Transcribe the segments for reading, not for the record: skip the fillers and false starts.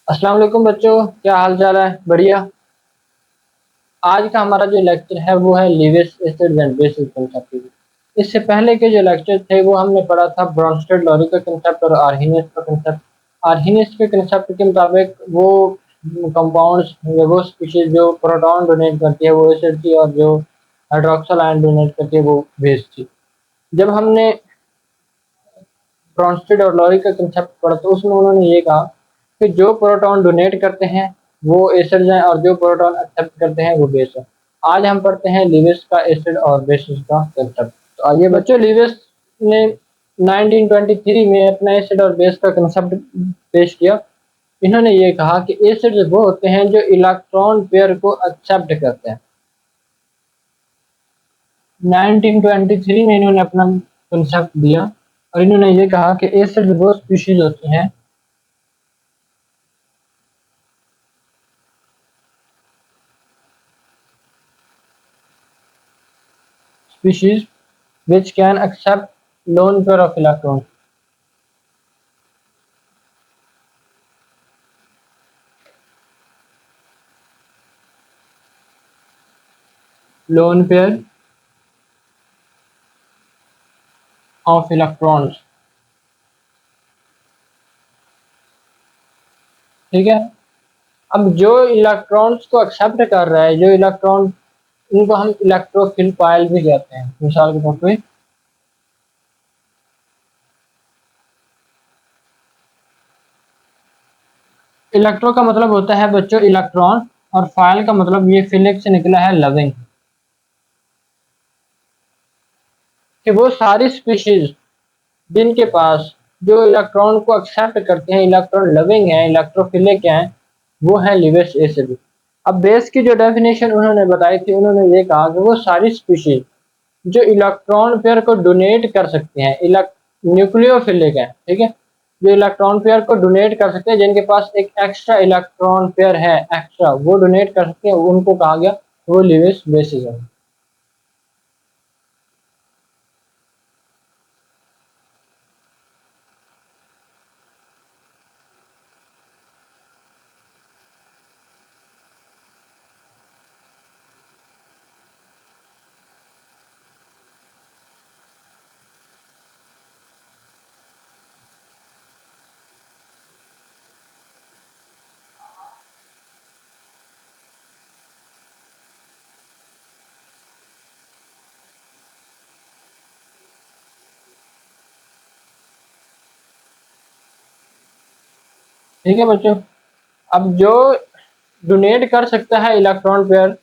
अस्सलाम वालेकुम बच्चों, क्या हाल चाल है? बढ़िया। आज का हमारा जो लेक्चर है वो है Lewis acids and bases concept. इससे पहले के जो लेक्चर थे वो हमने पढ़ा था ब्रॉन्स्टेड लॉरी का कंसेप्ट और आर्हीनियस का कंसेप्ट। आर्हीनियस के कंसेप्ट के मुताबिक वो कंपाउंड्स वो स्पीशीज जो प्रोटॉन डोनेट करती है वो एसिड थी, और जो हाइड्रोक्सिल आयन डोनेट करती है वो बेस थी। जब हमने ब्रॉन्स्टेड और लॉरी का कंसेप्ट पढ़ा तो उसमें उन्होंने ये कहा कि जो प्रोटॉन डोनेट करते हैं वो एसिड्स हैं और जो प्रोटॉन एक्सेप्ट करते हैं वो बेस है। आज हम पढ़ते हैं लीविस का एसिड और बेसिस का कंसेप्ट। तो आइए बच्चों, लीविस ने 1923 में अपना एसिड और बेस का कंसेप्ट पेश किया। इन्होंने ये कहा कि एसिड्स वो होते हैं जो इलेक्ट्रॉन पेयर को एक्सेप्ट करते हैं। 1923 में इन्होंने अपना कंसेप्ट दिया और इन्होंने ये कहा कि एसिड वो स्पीशीज होती हैं species which can accept lone pair of electrons. Lone pair of electrons। ठीक है। अब जो इलेक्ट्रॉन्स को एक्सेप्ट कर रहा है, जो इलेक्ट्रॉन, इनको हम इलेक्ट्रोफिल पायल भी कहते हैं। मिसाल के तौर पे इलेक्ट्रो का मतलब होता है बच्चों इलेक्ट्रॉन, और फाइल का मतलब ये फिलिक से निकला है लविंग, कि वो सारी स्पीशीज जिनके पास जो इलेक्ट्रॉन को एक्सेप्ट करते हैं, इलेक्ट्रॉन लविंग है, इलेक्ट्रोफिलिक हैं, वो है लीविस एसिड। अब बेस की जो डेफिनेशन उन्होंने बताई थी, उन्होंने ये कहा कि वो सारी स्पीशीज जो इलेक्ट्रॉन पेयर को डोनेट कर सकते हैं, न्यूक्लियोफिलिक है, ठीक है, जो इलेक्ट्रॉन पेयर को डोनेट कर सकते हैं, जिनके पास एक एक्स्ट्रा इलेक्ट्रॉन पेयर है, एक्स्ट्रा वो डोनेट कर सकते हैं, उनको कहा गया वो लीविस बेसिस है। ठीक है बच्चों, अब जो डोनेट कर सकता है इलेक्ट्रॉन पेयर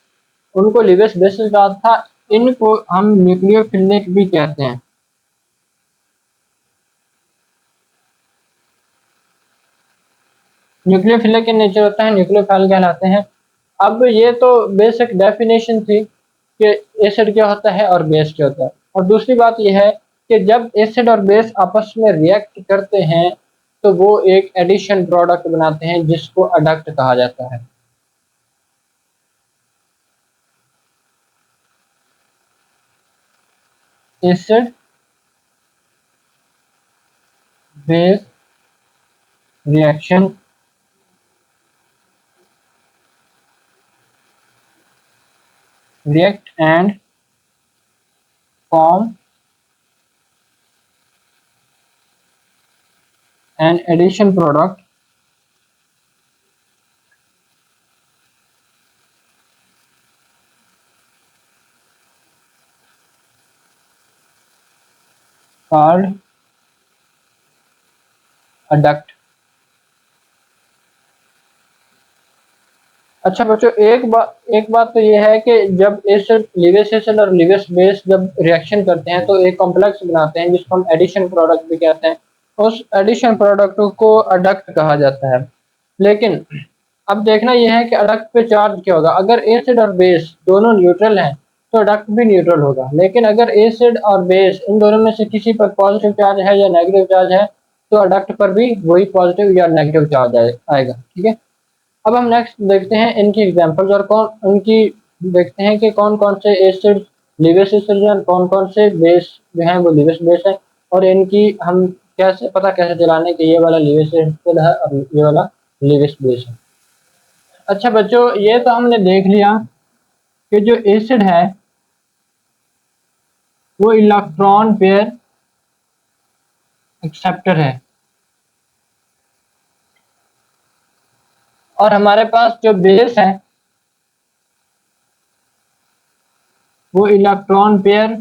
उनको लीविस बेसिस कहा था। इनको हम न्यूक्लियोफिलिक भी कहते हैं। न्यूक्लियोफिलिक in नेचर होता है, न्यूक्लियोफाइल कहलाते हैं। अब ये तो बेसिक डेफिनेशन थी कि एसिड क्या होता है और बेस क्या होता है। और दूसरी बात यह है कि जब एसिड और बेस आपस में रिएक्ट करते हैं तो वो एक एडिशन प्रोडक्ट बनाते हैं जिसको एडक्ट कहा जाता है। Acid base reaction react and form an addition product called adduct। अच्छा बच्चों, एक बात तो ये है कि जब एसिड लीविस एसिड और लीविस बेस जब रिएक्शन करते हैं तो एक कॉम्प्लेक्स बनाते हैं जिसको हम एडिशन प्रोडक्ट भी कहते हैं। उस एडिशन प्रोडक्ट को अडक्ट कहा जाता है। लेकिन अब देखना यह है कि अडक्ट पे चार्ज क्या होगा। अगर एसिड और बेस दोनों न्यूट्रल हैं तो अडक्ट भी न्यूट्रल होगा। लेकिन अगर एसिड और बेस इन दोनों में से किसी पर पॉजिटिव चार्ज है या नेगेटिव चार्ज है तो अडक्ट पर भी वही पॉजिटिव या नेगेटिव चार्ज आएगा। ठीक है। अब हम नेक्स्ट देखते हैं इनकी एग्जांपल्स और कौन उनकी देखते हैं कि कौन कौन से एसिड लीविस एसिड हैं, कौन कौन से बेस जो हैं वो लीविस बेस है, और इनकी हम कैसे पता कैसे चलाने कि ये वाला लीविस एसिड है और ये वाला लीविस बेस है। अच्छा बच्चों, ये तो हमने देख लिया कि जो एसिड है वो इलेक्ट्रॉन पेयर एक्सेप्टर है, और हमारे पास जो बेस है वो इलेक्ट्रॉन पेयर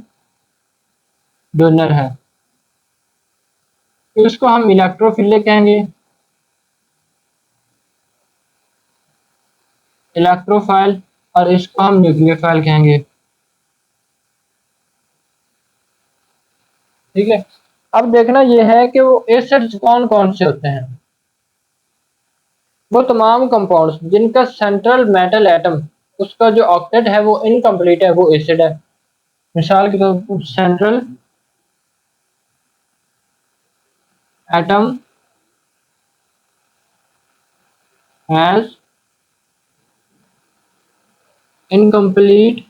डोनर है। तो इसको हम इलेक्ट्रोफिलिक कहेंगे, इलेक्ट्रोफाइल, और इसको हम न्यूक्लियोफाइल कहेंगे। ठीक है। अब देखना यह है कि वो एसिड्स कौन कौन से होते हैं। वो तमाम कंपाउंड्स जिनका सेंट्रल मेटल एटम, उसका जो ऑक्टेट है वो इनकम्प्लीट है, वो एसिड है। मिसाल के तौर पर central atom has incomplete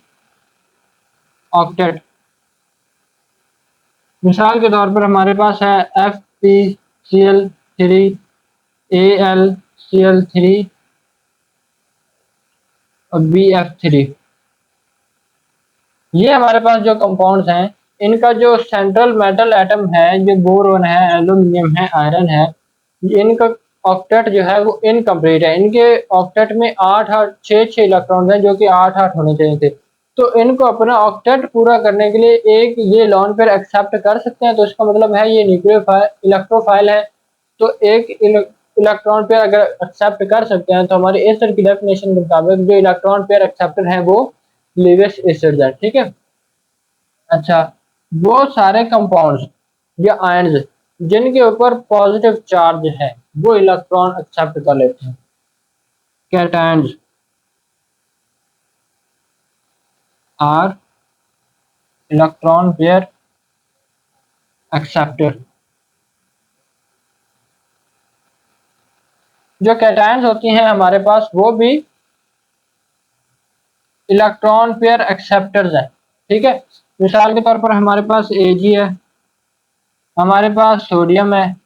octet. मिसाल के तौर पर हमारे पास है FeCl3, AlCl3 और BF3। ये हमारे पास जो कंपाउंड्स हैं, इनका जो सेंट्रल मेटल एटम है, जो बोरोन है, एल्यूमिनियम है, आयरन है, इनका ऑक्टेट जो है वो इनकम्प्लीट है। इनके ऑक्टेट में 6 इलेक्ट्रॉन हैं, जो कि 8 होने चाहिए थे। तो इनको अपना ऑक्टेट पूरा करने के लिए एक ये लोन पेयर एक्सेप्ट कर सकते हैं, तो इसका मतलब है ये न्यूक्लियोफाइल इलेक्ट्रोफाइल है। तो एक इलेक्ट्रॉन पेयर अगर एक्सेप्ट कर सकते हैं, तो हमारे एसिड की डेफिनेशन के मुताबिक जो इलेक्ट्रॉन पेयर एक्सेप्टर है वो लीविस एसिड है। ठीक है। अच्छा, वो सारे कंपाउंड्स या आयन्स जिनके ऊपर पॉजिटिव चार्ज है वो इलेक्ट्रॉन एक्सेप्ट कर लेते हैं। कैटायन्स आर इलेक्ट्रॉन पेयर एक्सेप्टर। जो कैटायन्स होती हैं हमारे पास, वो भी इलेक्ट्रॉन पेयर एक्सेप्टर्स है। ठीक है। मिसाल के तौर पर हमारे पास Ag है, हमारे पास सोडियम है,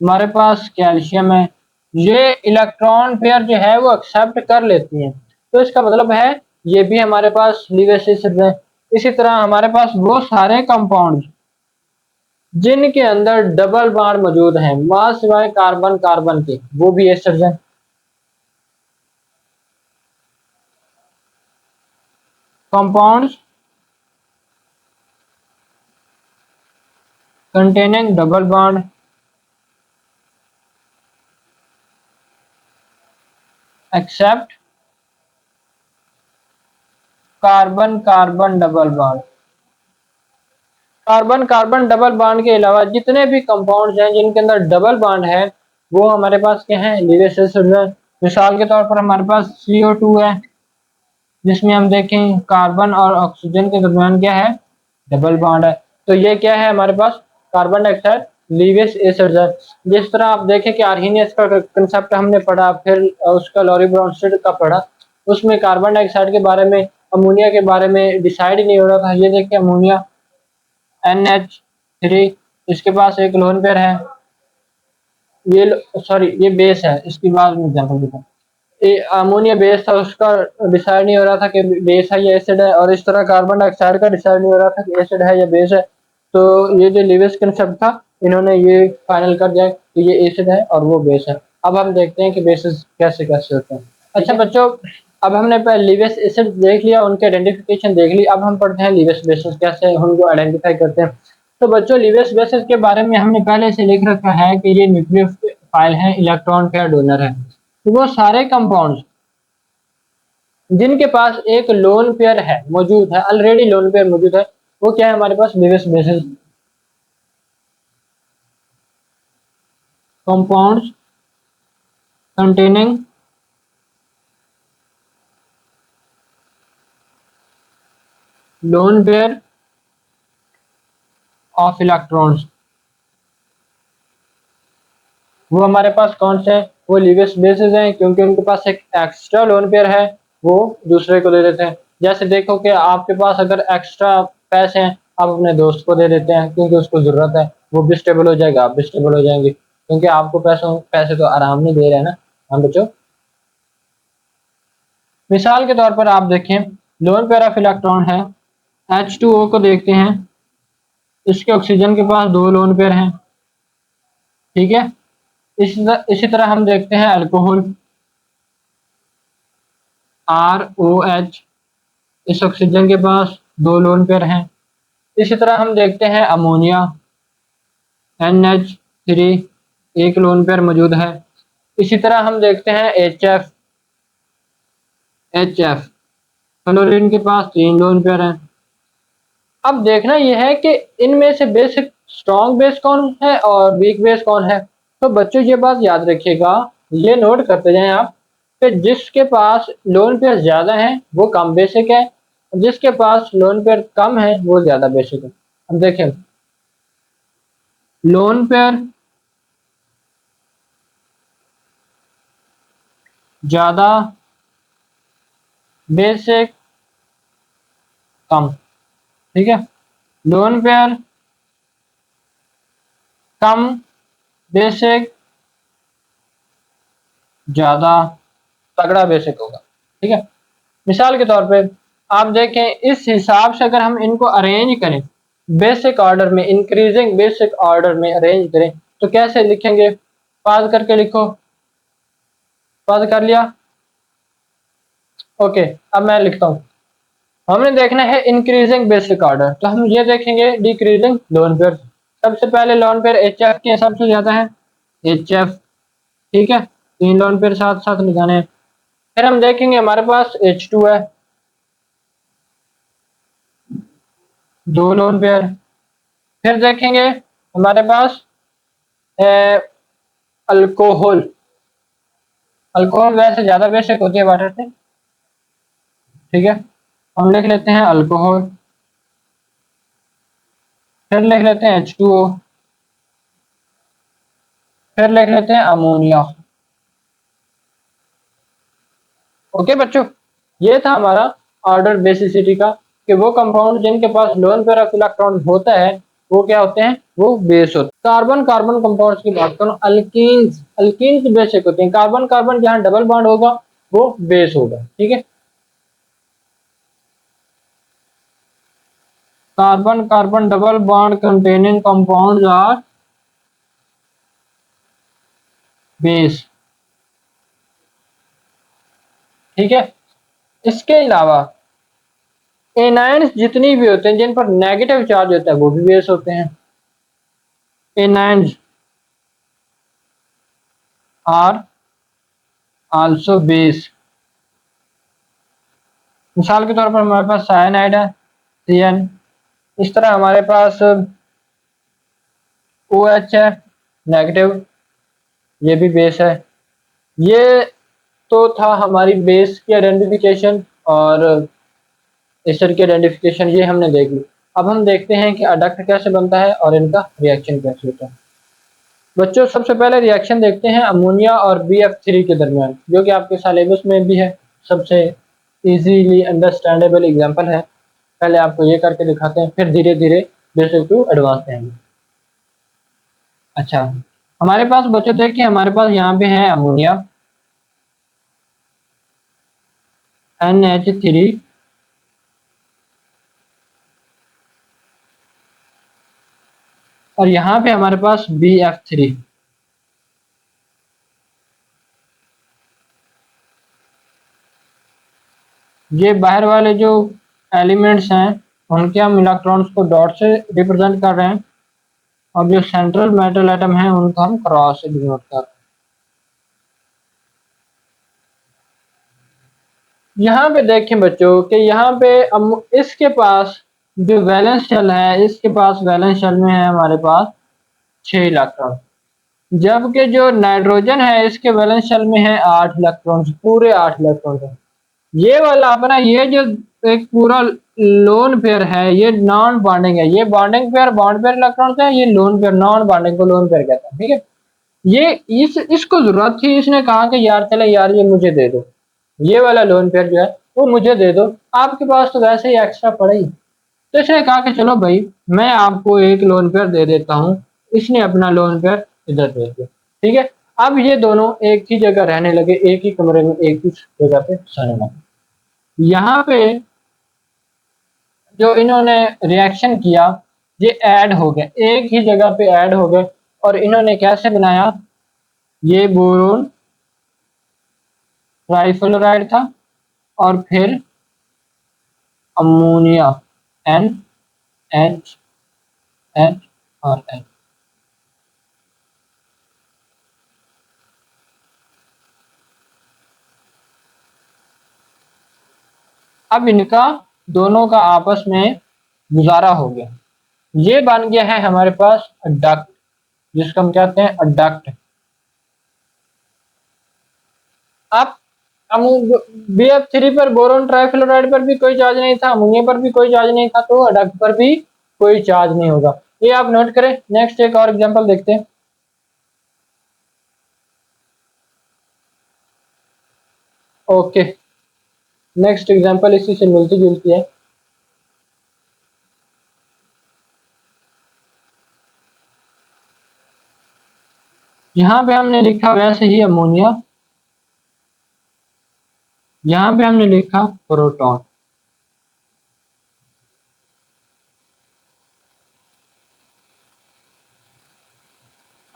हमारे पास कैल्शियम है। ये इलेक्ट्रॉन पेयर जो है वो एक्सेप्ट कर लेती हैं, तो इसका मतलब है ये भी हमारे पास लीविस एसिड है। इसी तरह हमारे पास वो सारे कंपाउंड जिनके अंदर डबल बॉन्ड मौजूद है, मास सिवाय कार्बन कार्बन के, वो भी एसिड्स हैं। Compounds containing double bond except carbon carbon double bond. Carbon carbon double bond के अलावा जितने भी कंपाउंड्स हैं जिनके अंदर डबल बॉन्ड है, वो हमारे पास क्या है, लीविस एसिड है। मिसाल के तौर पर हमारे पास CO2 है, जिसमें हम देखें कार्बन और ऑक्सीजन के दरमियान क्या है, डबल बॉन्ड है। तो ये क्या है हमारे पास, कार्बन डाइऑक्साइड लीविस एसिड है। जिस तरह आप देखें कि आर्हीनियस का कंसेप्ट हमने पढ़ा, फिर उसका लॉरी ब्राउनस्टेड का पढ़ा, उसमें कार्बन डाइऑक्साइड के बारे में, अमोनिया के बारे में डिसाइड ही नहीं हो रहा था। ये देखिए अमोनिया NH3, इसके पास एक लोन पेयर है, ये सॉरी ये बेस है, इसकी बाद में एग्जांपल देता हूँ। अमोनिया बेस था, उसका डिसाइड नहीं हो रहा था कि बेस है या एसिड है, और इस तरह कार्बन डाइऑक्साइड का डिसाइड नहीं हो रहा था कि एसिड है या बेस है। तो ये जो लीविस कंसेप्ट था, इन्होंने ये फाइनल कर दिया कि ये एसिड है और वो बेस है। अब हम देखते हैं कि बेसिस कैसे कैसे होते हैं। अच्छा बच्चों, अब हमने पहले लीविस एसिड देख लिया, उनके आइडेंटिफिकेशन देख ली। अब हम पढ़ते हैं लीविस बेसिस कैसे उनको आइडेंटिफाई करते हैं। तो बच्चों, लीविस बेसिस के बारे में हमने पहले से लिख रखा है कि ये न्यूक्लियोफाइल है, इलेक्ट्रॉन पेयर डोनर है। तो वो सारे कंपाउंड्स जिनके पास एक लोन पेयर है मौजूद है, ऑलरेडी लोन पेयर मौजूद है, वो क्या है हमारे पास, Lewis bases. Compounds containing lone pair of electrons, वो हमारे पास कौन से हैं, वो लीविस बेसिस हैं, क्योंकि उनके पास एक एक्स्ट्रा लोन पेयर है, वो दूसरे को दे देते हैं। जैसे देखो कि आपके पास अगर एक्स्ट्रा पैसे हैं, आप अपने दोस्त को दे देते हैं क्योंकि उसको जरूरत है, वो भी स्टेबल हो जाएगा, आप भी स्टेबल हो जाएंगे, क्योंकि आपको पैसे तो आराम नहीं दे रहे हैं ना, हाँ बच्चों, मिसाल के तौर पर आप देखें, लोन पेयर ऑफ इलेक्ट्रॉन है, H2O को देखते हैं, इसके ऑक्सीजन के पास 2 लोन पेयर हैं, ठीक है। इसी तरह हम देखते हैं अल्कोहल ROH, इस ऑक्सीजन के पास 2 लोन पेयर हैं। इसी तरह हम देखते हैं अमोनिया NH3, 1 लोन पेयर मौजूद है। इसी तरह हम देखते हैं HF, क्लोरीन के पास 3 लोन पेयर हैं। अब देखना यह है कि इनमें से बेसिक स्ट्रॉन्ग बेस कौन है और वीक बेस कौन है। तो बच्चों ये बात याद रखिएगा, ये नोट करते जाएं आप कि जिसके पास लोन पेयर ज्यादा है वो कम बेसिक है, जिसके पास लोन पेयर कम है वो ज्यादा बेसिक है। अब देखें, लोन पेयर ज्यादा, बेसिक कम, ठीक है। लोन पेयर कम, बेसिक ज्यादा, तगड़ा बेसिक होगा, ठीक है। मिसाल के तौर पे आप देखें, इस हिसाब से अगर हम इनको अरेंज करें बेसिक ऑर्डर में, इंक्रीजिंग बेसिक ऑर्डर में अरेंज करें तो कैसे लिखेंगे? पास करके लिखो, पास कर लिया, ओके। अब मैं लिखता हूं, हमने देखना है इंक्रीजिंग बेसिक ऑर्डर, तो हम ये देखेंगे डिक्रीजिंग लोन पेयर। सबसे पहले लोन पेयर HF के सबसे ज्यादा है, HF, ठीक है, 3 लोन पेयर साथ साथ लिखाने हैं। फिर हम देखेंगे हमारे पास H2 है, 2 लोन पेयर। फिर देखेंगे हमारे पास अल्कोहल, अल्कोहल वैसे ज्यादा बेसिक होती है वाटर से, ठीक है। हम लिख लेते हैं अल्कोहल, फिर लिख लेते हैं H2O, फिर लिख लेते हैं अमोनिया। ओके बच्चों, ये था हमारा ऑर्डर बेसिसिटी का, कि वो कंपाउंड जिनके पास लोन पेयर ऑफ इलेक्ट्रॉन होता है वो क्या होते हैं, वो बेस होते हैं। कार्बन कार्बन कंपाउंड्स की बात करूं, अल्कीन्स, अल्कीन्स बेसिक होते हैं। कार्बन कार्बन जहां डबल बॉन्ड होगा वो बेस होगा, ठीक है। Carbon carbon double bond containing compounds are base, ठीक है। इसके अलावा एनायंस जितनी भी होते हैं जिन पर नेगेटिव चार्ज होता है वो भी बेस होते हैं। Anions are also base. मिसाल के तौर पर हमारे पास साइनाइड है, CN। इस तरह हमारे पास OH है, नेगेटिव, ये भी बेस है। ये तो था हमारी बेस की आइडेंटिफिकेशन और एस्टर की आइडेंटिफिकेशन, ये हमने देख ली। अब हम देखते हैं कि अडक्ट कैसे बनता है और इनका रिएक्शन कैसे होता है। बच्चों सबसे पहले रिएक्शन देखते हैं अमोनिया और BF3 के दरमियान, जो कि आपके सिलेबस में भी है, सबसे इजीली अंडरस्टैंडेबल एग्जांपल है। पहले आपको ये करके दिखाते हैं, फिर धीरे धीरे बेसिक टू एडवांस जाएंगे। अच्छा, हमारे पास बच्चों देखिए, हमारे पास यहाँ पे है अमोनिया NH3, और यहाँ पे हमारे पास BF3। ये बाहर वाले जो एलिमेंट्स हैं उनके हम इलेक्ट्रॉन्स को डॉट से रिप्रेजेंट कर रहे हैं, और जो सेंट्रल मेटल एटम है उनको हम क्रॉस से डिनोट कर रहे हैं। यहाँ पे देखें बच्चों कि यहाँ पे इसके पास जो वैलेंस शेल है, इसके पास वैलेंस शेल में है हमारे पास 6 इलेक्ट्रॉन, जबकि जो नाइट्रोजन है इसके वैलेंस शेल में है 8 इलेक्ट्रॉन, पूरे 8 इलेक्ट्रॉन है। ये वाला अपना ये जो एक पूरा लोन पेयर है ये नॉन बॉन्डिंग है, ये bonding pair bond pair electron है, ये लोन पेयर नॉन बॉन्डिंग को लोन पेयर कहता है, ठीक है। ये इसको जरूरत थी, इसने कहा कि यार चले यार ये मुझे दे दो, ये वाला लोन पेयर जो है वो मुझे दे दो, आपके पास तो वैसे ही एक्स्ट्रा पड़ा ही। तो इसने कहा कि चलो भाई मैं आपको एक लोन पेयर दे देता हूँ, इसने अपना लोन पेयर इधर दे दिया, ठीक है। अब ये दोनों एक ही जगह रहने लगे, एक ही कमरे में एक ही जगह पे सोने लगे। यहाँ पे जो इन्होंने रिएक्शन किया, ये ऐड हो गए, एक ही जगह पे ऐड हो गए। और इन्होंने कैसे बनाया, ये बोरोन ट्राइफ्लोराइड था और फिर अमोनिया NH और N। अब इनका दोनों का आपस में गुजारा हो गया, ये बन गया है हमारे पास डक्ट, जिसको हम कहते हैं डक्ट। अब BF3 पर, बोरोन ट्राइफ्लोराइड पर भी कोई चार्ज नहीं था, अमोनिया पर भी कोई चार्ज नहीं था, तो डक्ट पर भी कोई चार्ज नहीं होगा, ये आप नोट करें। नेक्स्ट एक और एग्जांपल देखते हैं। ओके, नेक्स्ट एग्जांपल इसी से मिलती जुलती है। यहां पे हमने लिखा वैसे ही अमोनिया, यहां पे हमने लिखा प्रोटॉन।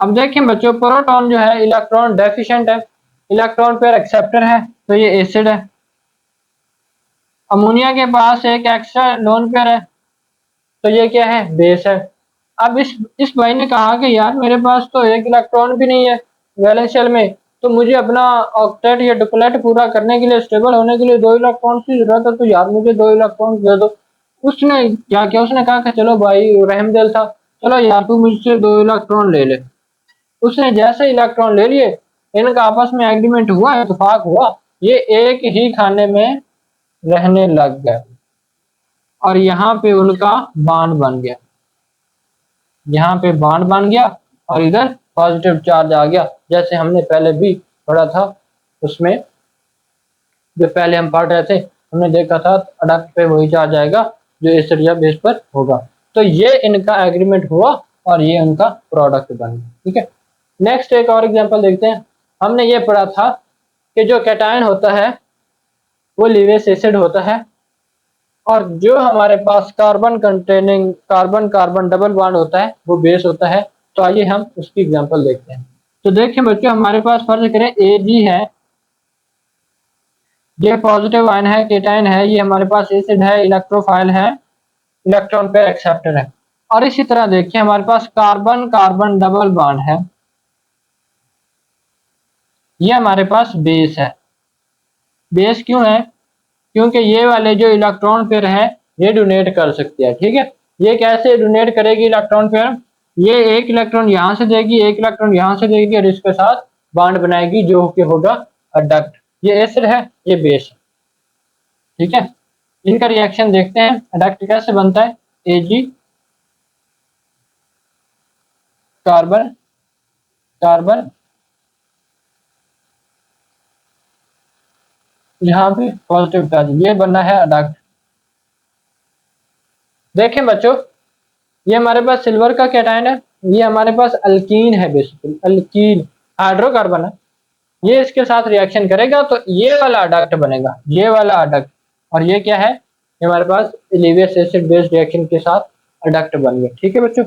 अब देखें बच्चों, प्रोटॉन जो है इलेक्ट्रॉन डेफिशिएंट है, इलेक्ट्रॉन पेयर एक्सेप्टर है, तो ये एसिड है। अमोनिया के पास एक एक्स्ट्रा लोन पेयर है, तो ये क्या है, बेस है। अब इस भाई ने कहा कि यार मेरे पास तो एक इलेक्ट्रॉन भी नहीं है वैलेंस शेल में, तो मुझे अपना ऑक्टेट या डुप्लेट पूरा करने के लिए, स्टेबल होने के लिए 2 इलेक्ट्रॉन की जरूरत है, तो यार मुझे 2 इलेक्ट्रॉन दे दो। उसने क्या किया, उसने कहा कि चलो भाई रहमदिल था, चलो यार तू मुझसे 2 इलेक्ट्रॉन ले ले। उसने जैसे इलेक्ट्रॉन ले लिए, इनका आपस में एग्रीमेंट हुआ, इत्तेफाक हुआ, ये एक ही खाने में रहने लग गए और यहाँ पे उनका बॉन्ड बन गया, यहाँ पे बॉन्ड बन गया और इधर पॉजिटिव चार्ज आ गया, जैसे हमने पहले भी पढ़ा था। उसमें जो पहले हम पढ़ रहे थे, हमने देखा था अडक्ट पे वही चार्ज आएगा जो एसिड या बेस पर होगा। तो ये इनका एग्रीमेंट हुआ और ये उनका प्रोडक्ट बन गया, ठीक है। नेक्स्ट एक और एग्जांपल देखते हैं। हमने ये पढ़ा था कि जो कैटायन होता है वो लीवेस एसिड होता है, और जो हमारे पास carbon containing carbon carbon double bond होता है वो बेस होता है। तो आइए हम उसकी एग्जांपल देखते हैं। तो देखिए बच्चों, हमारे पास फर्ज करें Ag है, ये पॉजिटिव आयन है, केटायन है, ये हमारे पास एसिड है, इलेक्ट्रोफाइल है, इलेक्ट्रॉन पेयर एक्सेप्टर है। और इसी तरह देखिए हमारे पास कार्बन कार्बन डबल बॉन्ड है, ये हमारे पास बेस है। बेस क्यों है, क्योंकि ये वाले जो इलेक्ट्रॉन पेयर है ये डोनेट कर सकते हैं, ठीक है। ये कैसे डोनेट करेगी इलेक्ट्रॉन पेयर, ये एक इलेक्ट्रॉन यहां से देगी, एक इलेक्ट्रॉन यहां से देगी और इसके साथ बॉन्ड बनाएगी जो कि होगा अडक्ट। ये एसिड है, ये बेस है, ठीक है। इनका रिएक्शन देखते हैं, अडक्ट कैसे बनता है। Ag कार्बन कार्बन, यहाँ पे पॉजिटिव चार्ज, ये बना है अडक्ट। देखें बच्चों, ये हमारे पास सिल्वर का कैटायन है, ये हमारे पास अल्कीन है, बेसिकली अल्कीन हाइड्रोकार्बन है। ये इसके साथ रिएक्शन करेगा तो ये वाला अडक्ट बनेगा, ये वाला अडक्ट। और ये क्या है, ये हमारे पास लीवियस एसिड बेस्ड रिएक्शन के साथ अडक्ट बन गया, ठीक है बच्चों।